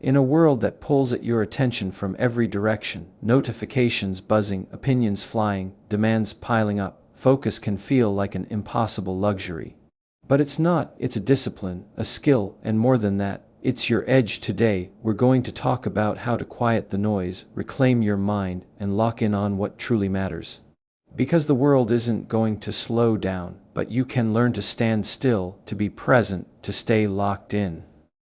In a world that pulls at your attention from every direction, notifications buzzing, opinions flying, demands piling up, focus can feel like an impossible luxury. But it's not. It's a discipline, a skill, and more than that, it's your edge. Today, we're going to talk about how to quiet the noise, reclaim your mind, and lock in on what truly matters. Because the world isn't going to slow down, but you can learn to stand still, to be present, to stay locked in.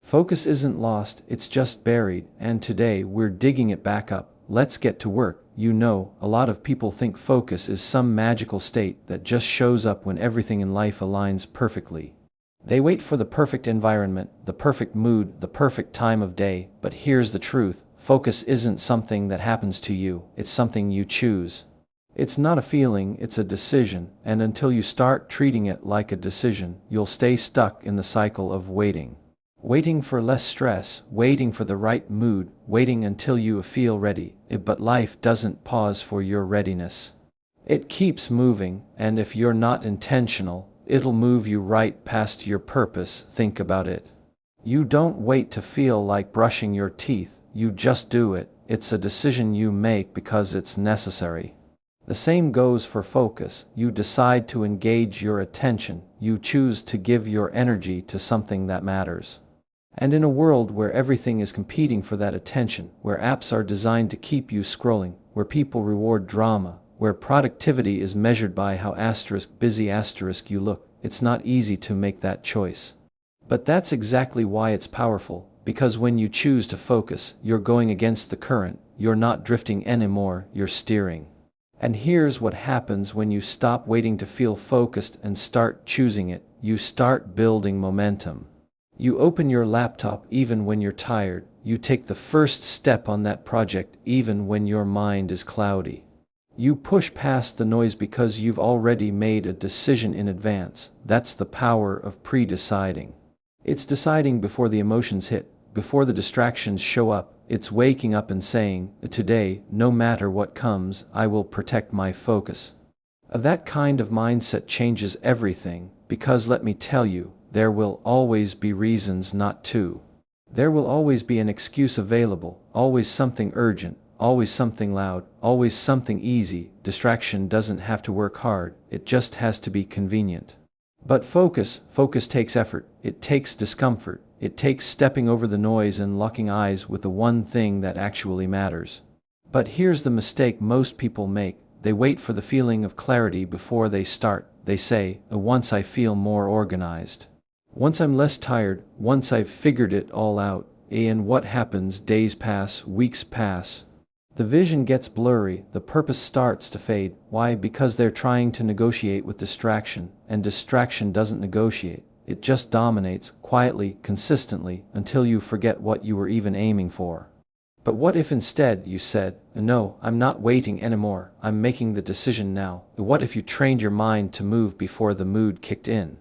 Focus isn't lost, it's just buried, and today we're digging it back up. Let's get to work. You know, a lot of people think focus is some magical state that just shows up when everything in life aligns perfectly. They wait for the perfect environment, the perfect mood, the perfect time of day, but here's the truth. Focus isn't something that happens to you, it's something you choose. It's not a feeling, it's a decision, and until you start treating it like a decision, you'll stay stuck in the cycle of waiting. Waiting for less stress, waiting for the right mood, waiting until you feel ready. But life doesn't pause for your readiness. It keeps moving, and if you're not intentional, it'll move you right past your purpose. Think about it. You don't wait to feel like brushing your teeth, you just do it. It's a decision you make because it's necessary. The same goes for focus. You decide to engage your attention, you choose to give your energy to something that matters. And in a world where everything is competing for that attention, where apps are designed to keep you scrolling, where people reward drama, where productivity is measured by how busy you look, it's not easy to make that choice. But that's exactly why it's powerful, because when you choose to focus, you're going against the current, you're not drifting anymore, you're steering. And here's what happens when you stop waiting to feel focused and start choosing it. You start building momentum. You open your laptop even when you're tired. You take the first step on that project even when your mind is cloudy. You push past the noise because you've already made a decision in advance. That's the power of pre-deciding. It's deciding before the emotions hit, before the distractions show up. It's waking up and saying, today, no matter what comes, I will protect my focus. That kind of mindset changes everything, because let me tell you, there will always be reasons not to. There will always be an excuse available, always something urgent, always something loud, always something easy. Distraction doesn't have to work hard, it just has to be convenient. But focus takes effort, it takes discomfort, it takes stepping over the noise and locking eyes with the one thing that actually matters. But here's the mistake most people make. They wait for the feeling of clarity before they start. They say, once I feel more organized. Once I'm less tired, once I've figured it all out. And what happens? Days pass, weeks pass. The vision gets blurry, the purpose starts to fade. Why? Because they're trying to negotiate with distraction, and distraction doesn't negotiate. It just dominates, quietly, consistently, until you forget what you were even aiming for. But what if instead you said, no, I'm not waiting anymore, I'm making the decision now? What if you trained your mind to move before the mood kicked in?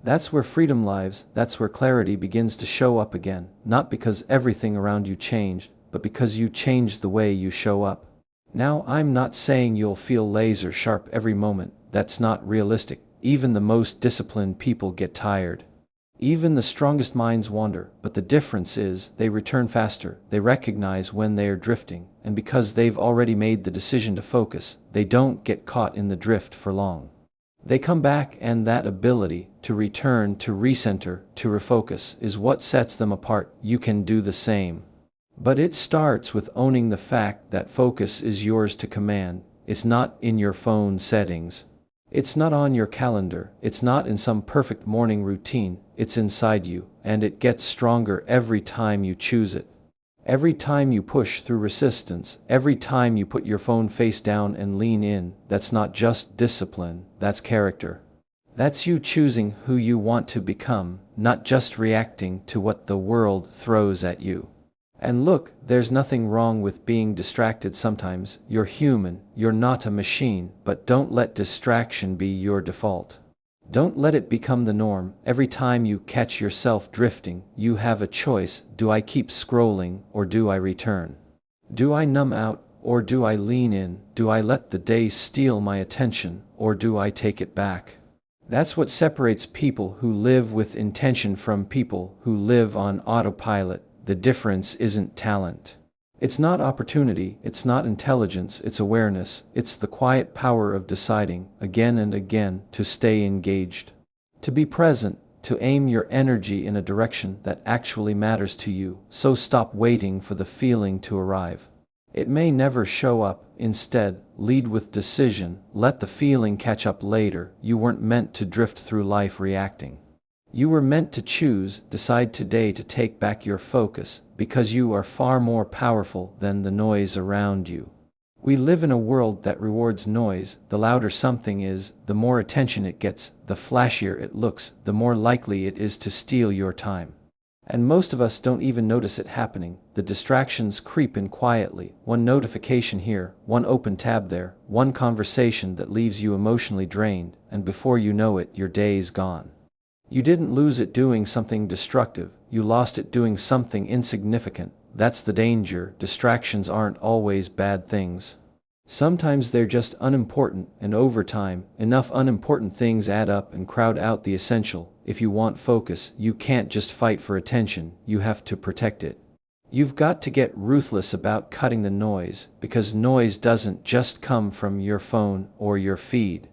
That's where freedom lives, that's where clarity begins to show up again, not because everything around you changed, but because you changed the way you show up. Now, I'm not saying you'll feel laser sharp every moment. That's not realistic. Even the most disciplined people get tired. Even the strongest minds wander, but the difference is they return faster. They recognize when they are drifting, and because they've already made the decision to focus, they don't get caught in the drift for long. They come back, and that ability to return, to recenter, to refocus is what sets them apart. You can do the same. But it starts with owning the fact that focus is yours to command. It's not in your phone settings. It's not on your calendar. It's not in some perfect morning routine. It's inside you, and it gets stronger every time you choose it. Every time you push through resistance, every time you put your phone face down and lean in. That's not just discipline, that's character. That's you choosing who you want to become, not just reacting to what the world throws at you. And look, there's nothing wrong with being distracted sometimes. You're human, you're not a machine, but don't let distraction be your default. Don't let it become the norm. Every time you catch yourself drifting, you have a choice. Do I keep scrolling, or do I return? Do I numb out, or do I lean in? Do I let the day steal my attention, or do I take it back? That's what separates people who live with intention from people who live on autopilot. the difference isn't talent. It's not opportunity, it's not intelligence, it's awareness, it's the quiet power of deciding, again and again, to stay engaged. To be present, to aim your energy in a direction that actually matters to you, so stop waiting for the feeling to arrive. It may never show up, instead, lead with decision, let the feeling catch up later. You weren't meant to drift through life reacting. You were meant to choose, decide today to take back your focus, because you are far more powerful than the noise around you. We live in a world that rewards noise. The louder something is, the more attention it gets, the flashier it looks, the more likely it is to steal your time. And most of us don't even notice it happening. The distractions creep in quietly. One notification here, one open tab there, one conversation that leaves you emotionally drained, and before you know it, your day's gone. You didn't lose it doing something destructive, you lost it doing something insignificant. That's the danger. Distractions aren't always bad things. Sometimes they're just unimportant, and over time, enough unimportant things add up and crowd out the essential. If you want focus, you can't just fight for attention, you have to protect it. You've got to get ruthless about cutting the noise, because noise doesn't just come from your phone or your feed.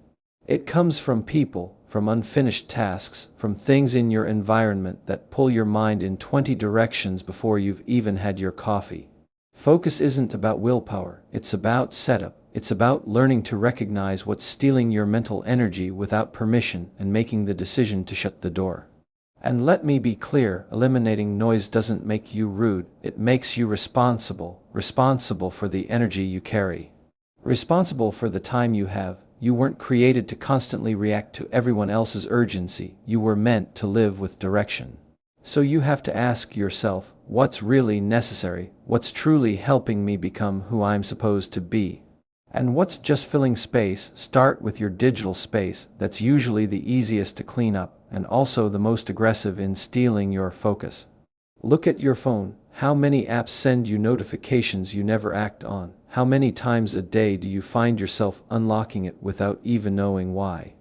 It comes from people, from unfinished tasks, from things in your environment that pull your mind in 20 directions before you've even had your coffee. Focus isn't about willpower, it's about setup. It's about learning to recognize what's stealing your mental energy without permission and making the decision to shut the door. And let me be clear, eliminating noise doesn't make you rude, it makes you responsible for the energy you carry. Responsible for the time you have. You weren't created to constantly react to everyone else's urgency, you were meant to live with direction. So you have to ask yourself, what's really necessary, what's truly helping me become who I'm supposed to be? And what's just filling space? Start with your digital space. That's usually the easiest to clean up, and also the most aggressive in stealing your focus. Look at your phone. How many apps send you notifications you never act on? How many times a day do you find yourself unlocking it without even knowing why?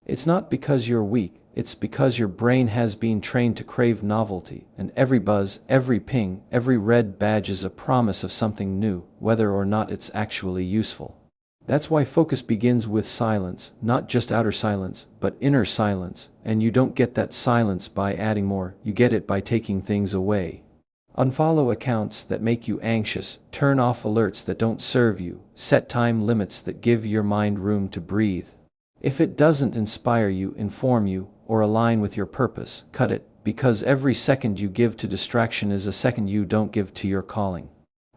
It's not because you're weak, it's because your brain has been trained to crave novelty, and every buzz, every ping, every red badge is a promise of something new, whether or not it's actually useful. That's why focus begins with silence, not just outer silence, but inner silence, and you don't get that silence by adding more, you get it by taking things away. Unfollow accounts that make you anxious, turn off alerts that don't serve you, set time limits that give your mind room to breathe. If it doesn't inspire you, inform you, or align with your purpose, cut it, because every second you give to distraction is a second you don't give to your calling.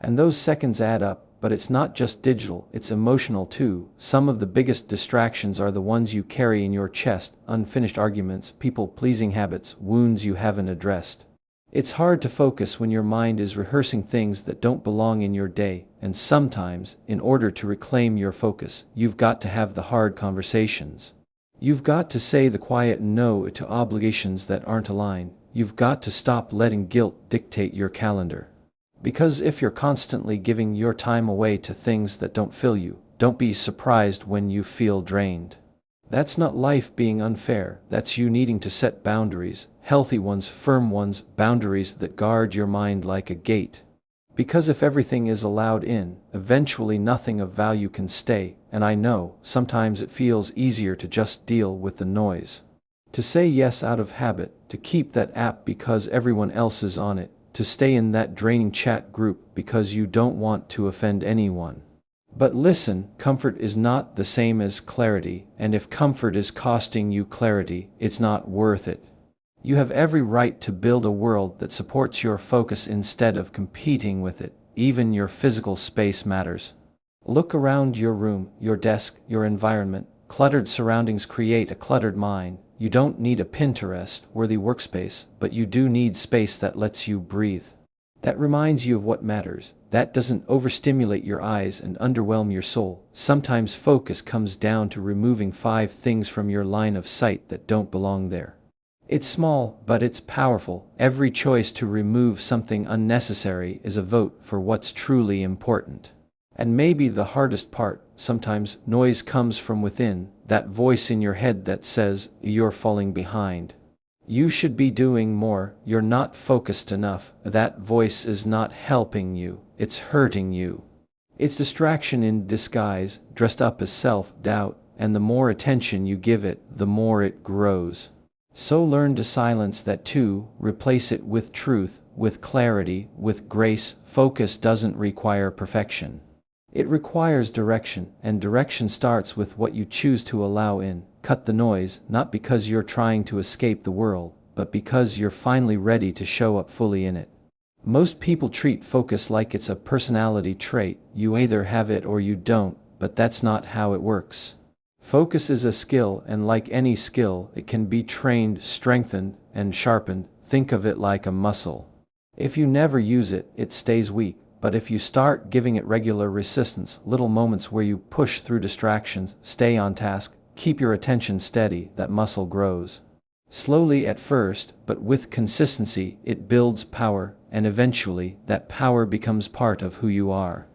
And those seconds add up, but it's not just digital, it's emotional too. Some of the biggest distractions are the ones you carry in your chest, unfinished arguments, people-pleasing habits, wounds you haven't addressed. It's hard to focus when your mind is rehearsing things that don't belong in your day, and sometimes, in order to reclaim your focus, you've got to have the hard conversations. You've got to say the quiet no to obligations that aren't aligned. You've got to stop letting guilt dictate your calendar. Because if you're constantly giving your time away to things that don't fill you, don't be surprised when you feel drained. That's not life being unfair, that's you needing to set boundaries, healthy ones, firm ones, boundaries that guard your mind like a gate. Because if everything is allowed in, eventually nothing of value can stay, and I know, sometimes it feels easier to just deal with the noise. To say yes out of habit, to keep that app because everyone else is on it, to stay in that draining chat group because you don't want to offend anyone. But listen, comfort is not the same as clarity, and if comfort is costing you clarity, it's not worth it. You have every right to build a world that supports your focus instead of competing with it. Even your physical space matters. Look around your room, your desk, your environment. Cluttered surroundings create a cluttered mind. You don't need a Pinterest-worthy workspace, but you do need space that lets you breathe. That reminds you of what matters. That doesn't overstimulate your eyes and underwhelm your soul. Sometimes focus comes down to removing 5 things from your line of sight that don't belong there. It's small, but it's powerful. Every choice to remove something unnecessary is a vote for what's truly important. And maybe the hardest part, sometimes noise comes from within, that voice in your head that says, you're falling behind. You should be doing more, you're not focused enough, that voice is not helping you, it's hurting you. It's distraction in disguise, dressed up as self-doubt, and the more attention you give it, the more it grows. So learn to silence that too, replace it with truth, with clarity, with grace. Focus doesn't require perfection. It requires direction, and direction starts with what you choose to allow in. Cut the noise, not because you're trying to escape the world, but because you're finally ready to show up fully in it. Most people treat focus like it's a personality trait. You either have it or you don't, but that's not how it works. Focus is a skill, and like any skill, it can be trained, strengthened, and sharpened. Think of it like a muscle. If you never use it, it stays weak. But if you start giving it regular resistance, little moments where you push through distractions, stay on task, keep your attention steady, that muscle grows. Slowly at first, but with consistency, it builds power, and eventually, that power becomes part of who you are.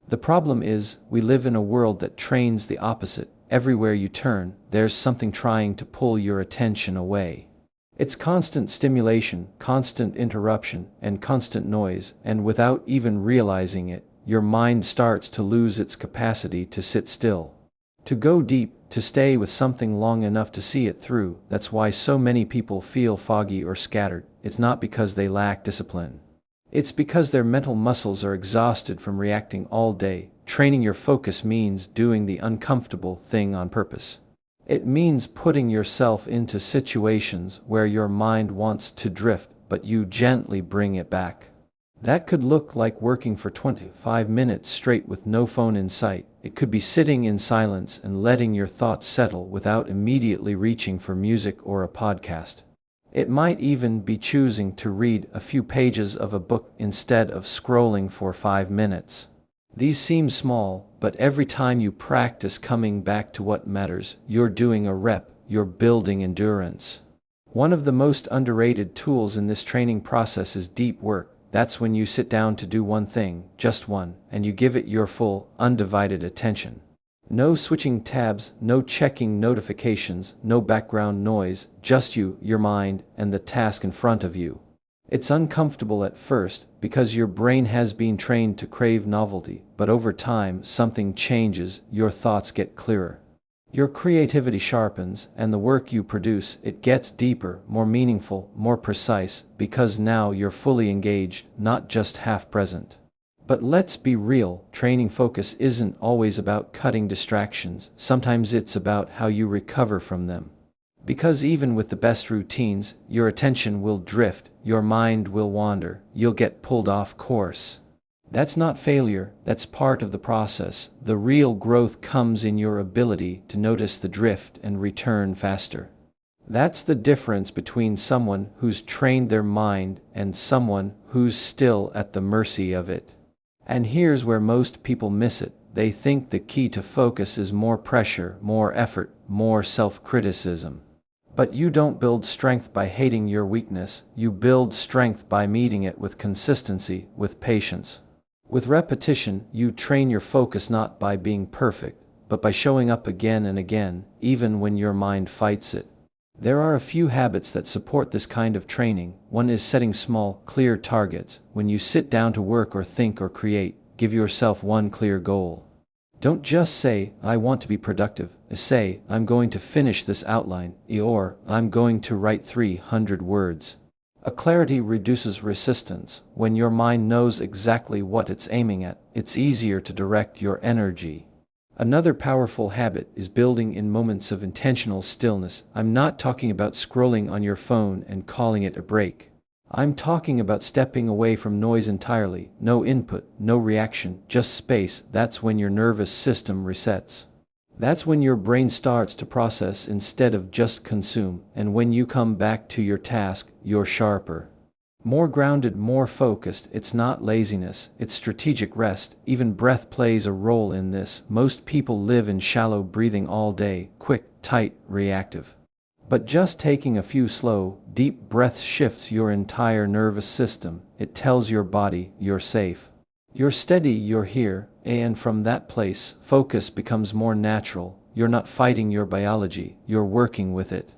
The problem is, we live in a world that trains the opposite. Everywhere you turn, there's something trying to pull your attention away. It's constant stimulation, constant interruption, and constant noise, and without even realizing it, your mind starts to lose its capacity to sit still. To go deep, to stay with something long enough to see it through. That's why so many people feel foggy or scattered. It's not because they lack discipline. It's because their mental muscles are exhausted from reacting all day. Training your focus means doing the uncomfortable thing on purpose. It means putting yourself into situations where your mind wants to drift, but you gently bring it back. That could look like working for 25 minutes straight with no phone in sight. It could be sitting in silence and letting your thoughts settle without immediately reaching for music or a podcast. It might even be choosing to read a few pages of a book instead of scrolling for 5 minutes. These seem small, but every time you practice coming back to what matters, you're doing a rep, you're building endurance. One of the most underrated tools in this training process is deep work. That's when you sit down to do one thing, just one, and you give it your full, undivided attention. No switching tabs, no checking notifications, no background noise, just you, your mind, and the task in front of you. It's uncomfortable at first, because your brain has been trained to crave novelty, but over time something changes, your thoughts get clearer. Your creativity sharpens, and the work you produce, it gets deeper, more meaningful, more precise, because now you're fully engaged, not just half present. But let's be real, training focus isn't always about cutting distractions. Sometimes it's about how you recover from them. Because even with the best routines, your attention will drift, your mind will wander, you'll get pulled off course. That's not failure, that's part of the process. The real growth comes in your ability to notice the drift and return faster. That's the difference between someone who's trained their mind and someone who's still at the mercy of it. And here's where most people miss it. They think the key to focus is more pressure, more effort, more self-criticism. But you don't build strength by hating your weakness. You build strength by meeting it with consistency, with patience. With repetition, you train your focus not by being perfect, but by showing up again and again, even when your mind fights it. There are a few habits that support this kind of training. One is setting small, clear targets. When you sit down to work or think or create, give yourself one clear goal. Don't just say, I want to be productive. Say, I'm going to finish this outline, or I'm going to write 300 words. A clarity reduces resistance. When your mind knows exactly what it's aiming at, it's easier to direct your energy. Another powerful habit is building in moments of intentional stillness. I'm not talking about scrolling on your phone and calling it a break. I'm talking about stepping away from noise entirely. No input, no reaction, just space. That's when your nervous system resets. That's when your brain starts to process instead of just consume. And when you come back to your task, you're sharper. More grounded, more focused. It's not laziness, it's strategic rest. Even breath plays a role in this. Most people live in shallow breathing all day, quick, tight, reactive. But just taking a few slow, deep breaths shifts your entire nervous system. It tells your body, you're safe. You're steady, you're here, and from that place, focus becomes more natural. You're not fighting your biology, you're working with it.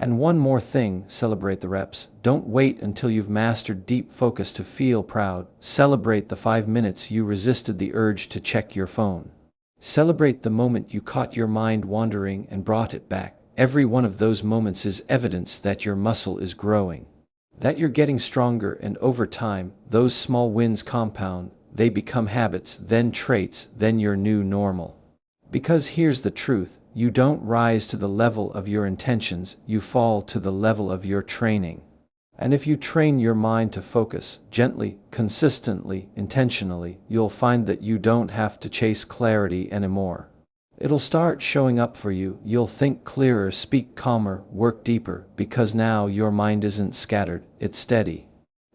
And one more thing, celebrate the reps. Don't wait until you've mastered deep focus to feel proud. Celebrate the 5 minutes you resisted the urge to check your phone. Celebrate the moment you caught your mind wandering and brought it back. Every one of those moments is evidence that your muscle is growing, that you're getting stronger, and over time, those small wins compound. They become habits, then traits, then your new normal. Because here's the truth, you don't rise to the level of your intentions, you fall to the level of your training. And if you train your mind to focus, gently, consistently, intentionally, you'll find that you don't have to chase clarity anymore. It'll start showing up for you. You'll think clearer, speak calmer, work deeper, because now your mind isn't scattered, it's steady.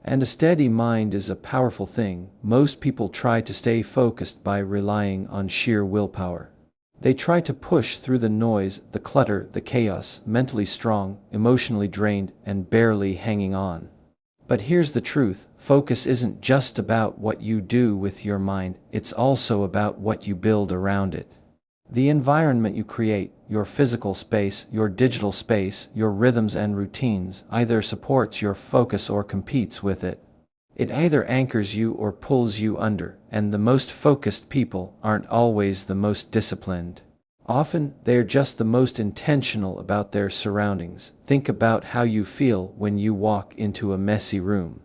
And a steady mind is a powerful thing. Most people try to stay focused by relying on sheer willpower. They try to push through the noise, the clutter, the chaos, mentally strong, emotionally drained, and barely hanging on. But here's the truth, focus isn't just about what you do with your mind, it's also about what you build around it. The environment you create, your physical space, your digital space, your rhythms and routines, either supports your focus or competes with it. It either anchors you or pulls you under, and the most focused people aren't always the most disciplined. Often, they're just the most intentional about their surroundings. Think about how you feel when you walk into a messy room.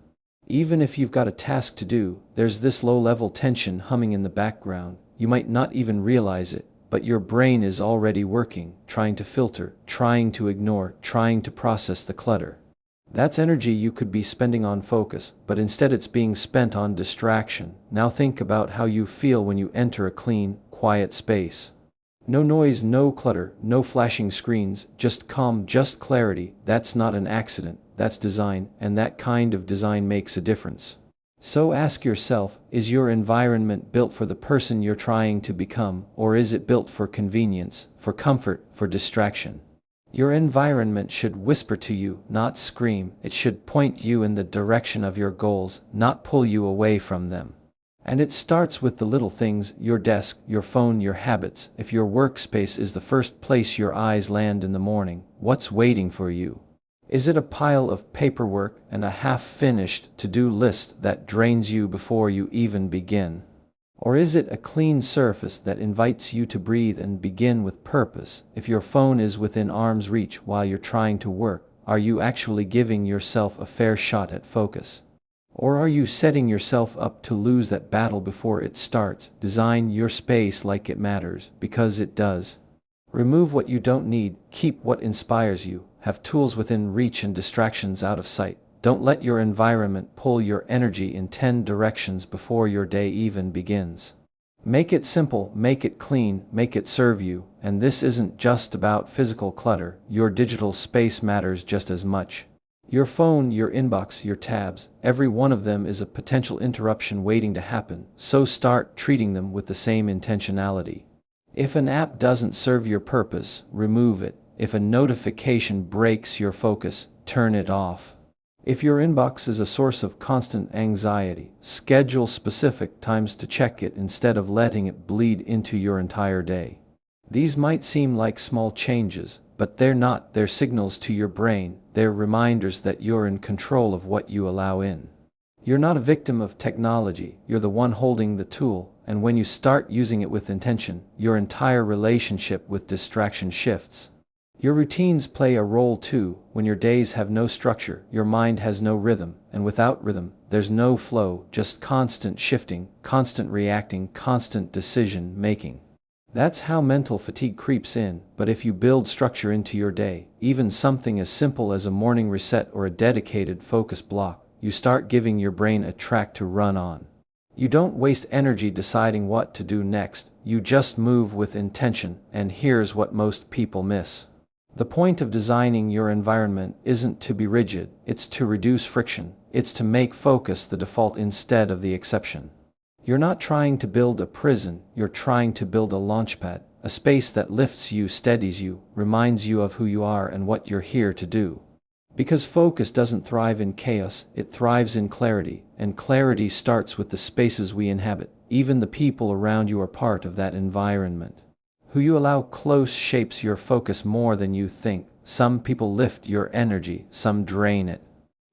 Even if you've got a task to do, there's this low-level tension humming in the background. You might not even realize it, but your brain is already working, trying to filter, trying to ignore, trying to process the clutter. That's energy you could be spending on focus, but instead it's being spent on distraction. Now think about how you feel when you enter a clean, quiet space. No noise, no clutter, no flashing screens, just calm, just clarity. That's not an accident, that's design, and that kind of design makes a difference. So ask yourself, is your environment built for the person you're trying to become, or is it built for convenience, for comfort, for distraction? Your environment should whisper to you, not scream. It should point you in the direction of your goals, not pull you away from them. And it starts with the little things, your desk, your phone, your habits. If your workspace is the first place your eyes land in the morning, what's waiting for you? Is it a pile of paperwork and a half-finished to-do list that drains you before you even begin? Or is it a clean surface that invites you to breathe and begin with purpose? If your phone is within arm's reach while you're trying to work, are you actually giving yourself a fair shot at focus? Or are you setting yourself up to lose that battle before it starts? Design your space like it matters, because it does. Remove what you don't need, keep what inspires you, have tools within reach and distractions out of sight. Don't let your environment pull your energy in 10 directions before your day even begins. Make it simple, make it clean, make it serve you, and this isn't just about physical clutter. Your digital space matters just as much. Your phone, your inbox, your tabs, every one of them is a potential interruption waiting to happen, so start treating them with the same intentionality. If an app doesn't serve your purpose, remove it. If a notification breaks your focus, turn it off. If your inbox is a source of constant anxiety, schedule specific times to check it instead of letting it bleed into your entire day. These might seem like small changes, but they're not. They're signals to your brain. They're reminders that you're in control of what you allow in. You're not a victim of technology, you're the one holding the tool, and when you start using it with intention, your entire relationship with distraction shifts. Your routines play a role too. When your days have no structure, your mind has no rhythm, and without rhythm, there's no flow, just constant shifting, constant reacting, constant decision making. That's how mental fatigue creeps in, but if you build structure into your day, even something as simple as a morning reset or a dedicated focus block, you start giving your brain a track to run on. You don't waste energy deciding what to do next, you just move with intention, and here's what most people miss. The point of designing your environment isn't to be rigid, it's to reduce friction, it's to make focus the default instead of the exception. You're not trying to build a prison, you're trying to build a launchpad, a space that lifts you, steadies you, reminds you of who you are and what you're here to do. Because focus doesn't thrive in chaos, it thrives in clarity, and clarity starts with the spaces we inhabit. Even the people around you are part of that environment. Who you allow close shapes your focus more than you think, Some people lift your energy, some drain it.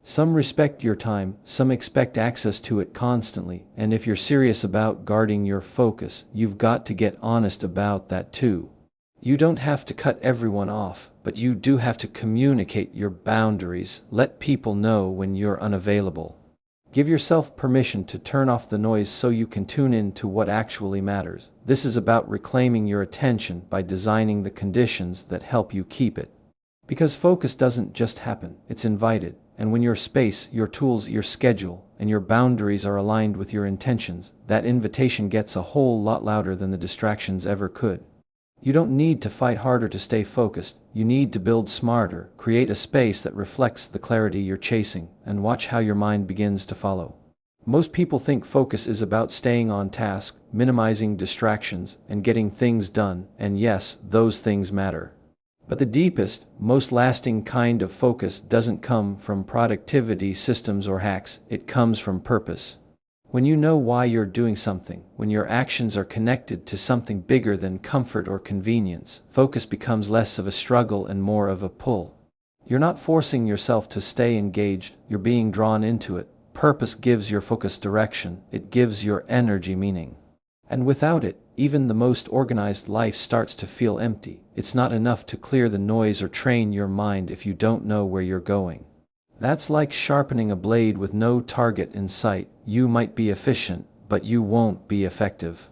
Some respect your time, some expect access to it constantly, and if you're serious about guarding your focus, you've got to get honest about that too. You don't have to cut everyone off, but you do have to communicate your boundaries, let people know when you're unavailable. Give yourself permission to turn off the noise so you can tune in to what actually matters. This is about reclaiming your attention by designing the conditions that help you keep it. Because focus doesn't just happen, it's invited. And when your space, your tools, your schedule, and your boundaries are aligned with your intentions, that invitation gets a whole lot louder than the distractions ever could. You don't need to fight harder to stay focused, you need to build smarter, create a space that reflects the clarity you're chasing, and watch how your mind begins to follow. Most people think focus is about staying on task, minimizing distractions, and getting things done, and yes, those things matter. But the deepest, most lasting kind of focus doesn't come from productivity systems or hacks, it comes from purpose. When you know why you're doing something, when your actions are connected to something bigger than comfort or convenience, focus becomes less of a struggle and more of a pull. You're not forcing yourself to stay engaged, you're being drawn into it. Purpose gives your focus direction, it gives your energy meaning. And without it, even the most organized life starts to feel empty. It's not enough to clear the noise or train your mind if you don't know where you're going. That's like sharpening a blade with no target in sight. You might be efficient, but you won't be effective.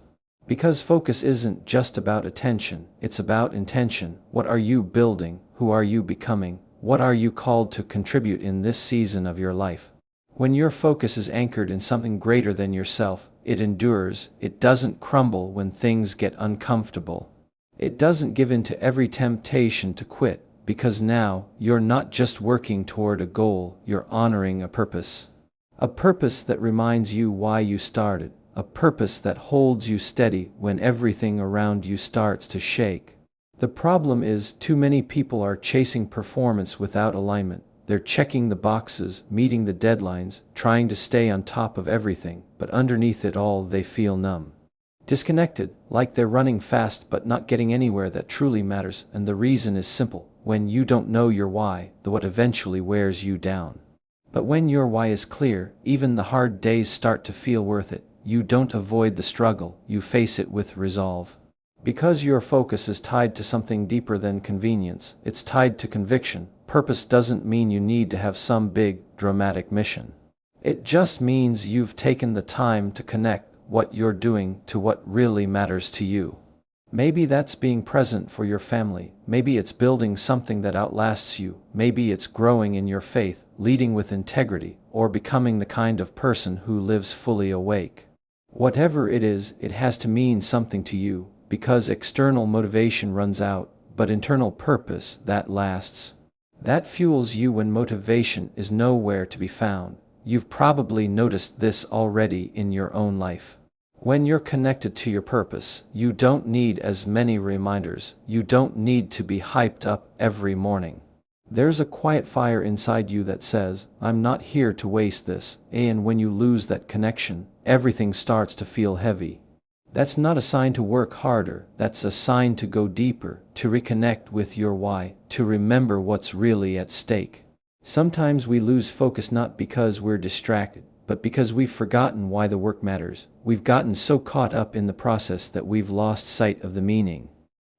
Because focus isn't just about attention, it's about intention. What are you building? Who are you becoming? What are you called to contribute in this season of your life? When your focus is anchored in something greater than yourself, it endures, it doesn't crumble when things get uncomfortable. It doesn't give in to every temptation to quit, because now, you're not just working toward a goal, you're honoring a purpose. A purpose that reminds you why you started, a purpose that holds you steady when everything around you starts to shake. The problem is, too many people are chasing performance without alignment. They're checking the boxes, meeting the deadlines, trying to stay on top of everything, but underneath it all they feel numb. Disconnected, like they're running fast but not getting anywhere that truly matters, and the reason is simple. When you don't know your why, the what eventually wears you down. But when your why is clear, even the hard days start to feel worth it. You don't avoid the struggle, you face it with resolve. Because your focus is tied to something deeper than convenience, it's tied to conviction. Purpose doesn't mean you need to have some big, dramatic mission. It just means you've taken the time to connect what you're doing to what really matters to you. Maybe that's being present for your family, maybe it's building something that outlasts you, maybe it's growing in your faith, leading with integrity, or becoming the kind of person who lives fully awake. Whatever it is, it has to mean something to you, because external motivation runs out, but internal purpose, that lasts. That fuels you when motivation is nowhere to be found. You've probably noticed this already in your own life. When you're connected to your purpose, you don't need as many reminders. You don't need to be hyped up every morning. There's a quiet fire inside you that says, I'm not here to waste this. And when you lose that connection, everything starts to feel heavy. That's not a sign to work harder, that's a sign to go deeper, to reconnect with your why, to remember what's really at stake. Sometimes we lose focus not because we're distracted, but because we've forgotten why the work matters. We've gotten so caught up in the process that we've lost sight of the meaning.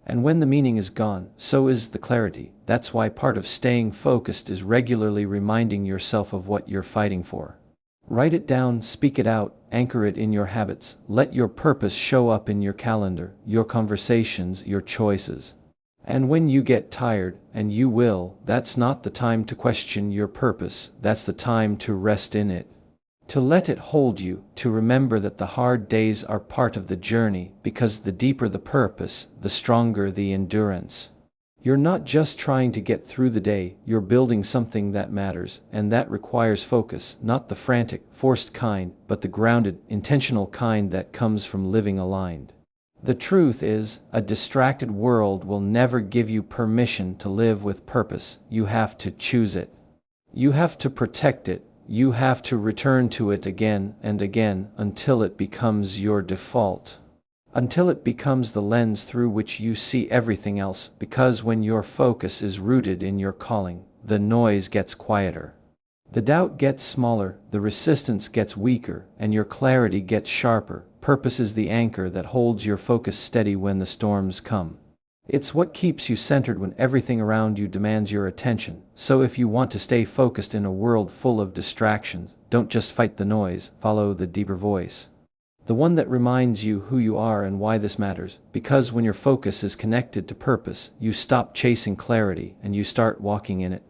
And when the meaning is gone, so is the clarity. That's why part of staying focused is regularly reminding yourself of what you're fighting for. Write it down, speak it out, anchor it in your habits. Let your purpose show up in your calendar, your conversations, your choices. And when you get tired, and you will, that's not the time to question your purpose, that's the time to rest in it. To let it hold you, to remember that the hard days are part of the journey, because the deeper the purpose, the stronger the endurance. You're not just trying to get through the day, you're building something that matters, and that requires focus, not the frantic, forced kind, but the grounded, intentional kind that comes from living aligned. The truth is, a distracted world will never give you permission to live with purpose. You have to choose it. You have to protect it. You have to return to it again and again until it becomes your default. until it becomes the lens through which you see everything else, because when your focus is rooted in your calling, the noise gets quieter. The doubt gets smaller, the resistance gets weaker, and your clarity gets sharper. Purpose is the anchor that holds your focus steady when the storms come. It's what keeps you centered when everything around you demands your attention. So if you want to stay focused in a world full of distractions, don't just fight the noise, follow the deeper voice. The one that reminds you who you are and why this matters. Because when your focus is connected to purpose, you stop chasing clarity and you start walking in it.